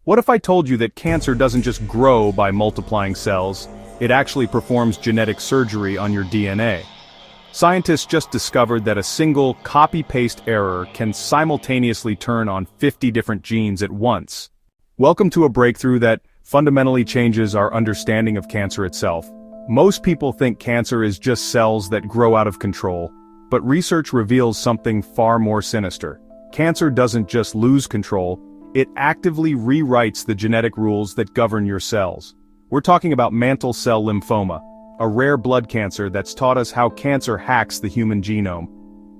What if I told you that cancer doesn't just grow by multiplying cells, it actually performs genetic surgery on your DNA? Scientists just discovered that a single copy-paste error can simultaneously turn on 50 different genes at once. Welcome to a breakthrough that fundamentally changes our understanding of cancer itself. Most people think cancer is just cells that grow out of control, but research reveals something far more sinister. Cancer doesn't just lose control, it actively rewrites the genetic rules that govern your cells. We're talking about mantle cell lymphoma, a rare blood cancer that's taught us how cancer hacks the human genome.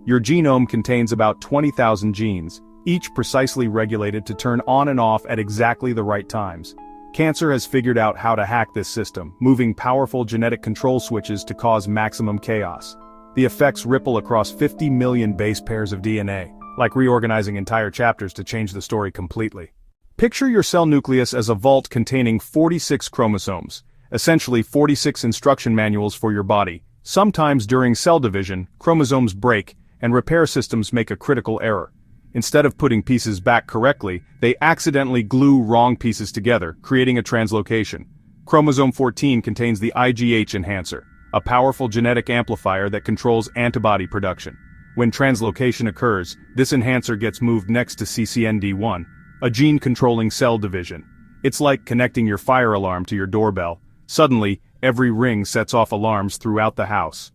Your genome contains about 20,000 genes, each precisely regulated to turn on and off at exactly the right times. Cancer has figured out how to hack this system, moving powerful genetic control switches to cause maximum chaos. The effects ripple across 50 million base pairs of DNA, like reorganizing entire chapters to change the story completely. Picture your cell nucleus as a vault containing 46 chromosomes, essentially 46 instruction manuals for your body. Sometimes during cell division, chromosomes break, and repair systems make a critical error. Instead of putting pieces back correctly, they accidentally glue wrong pieces together, creating a translocation. Chromosome 14 contains the IGH enhancer, a powerful genetic amplifier that controls antibody production. When translocation occurs, this enhancer gets moved next to CCND1, a gene-controlling cell division. It's like connecting your fire alarm to your doorbell. Suddenly, every ring sets off alarms throughout the house.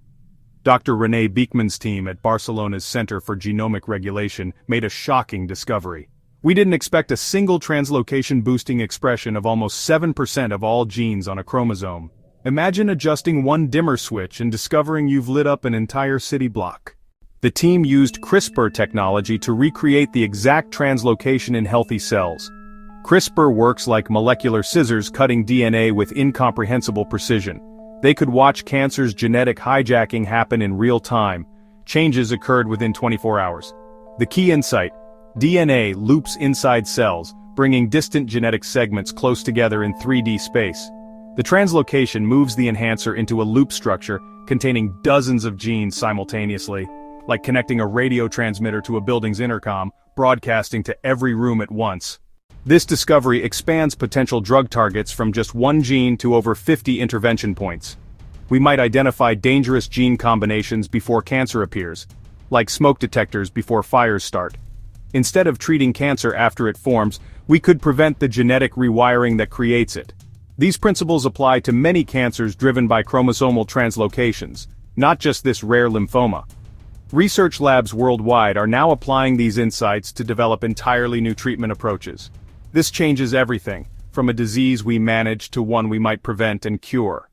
Dr. René Beekman's team at Barcelona's Center for Genomic Regulation made a shocking discovery. We didn't expect a single translocation-boosting expression of almost 7% of all genes on a chromosome. Imagine adjusting one dimmer switch and discovering you've lit up an entire city block. The team used CRISPR technology to recreate the exact translocation in healthy cells. CRISPR works like molecular scissors cutting DNA with incomprehensible precision. They could watch cancer's genetic hijacking happen in real time. Changes occurred within 24 hours. The key insight: DNA loops inside cells, bringing distant genetic segments close together in 3D space. The translocation moves the enhancer into a loop structure containing dozens of genes simultaneously, like connecting a radio transmitter to a building's intercom, broadcasting to every room at once. This discovery expands potential drug targets from just one gene to over 50 intervention points. We might identify dangerous gene combinations before cancer appears, like smoke detectors before fires start. Instead of treating cancer after it forms, we could prevent the genetic rewiring that creates it. These principles apply to many cancers driven by chromosomal translocations, not just this rare lymphoma. Research labs worldwide are now applying these insights to develop entirely new treatment approaches. This changes everything, from a disease we manage to one we might prevent and cure.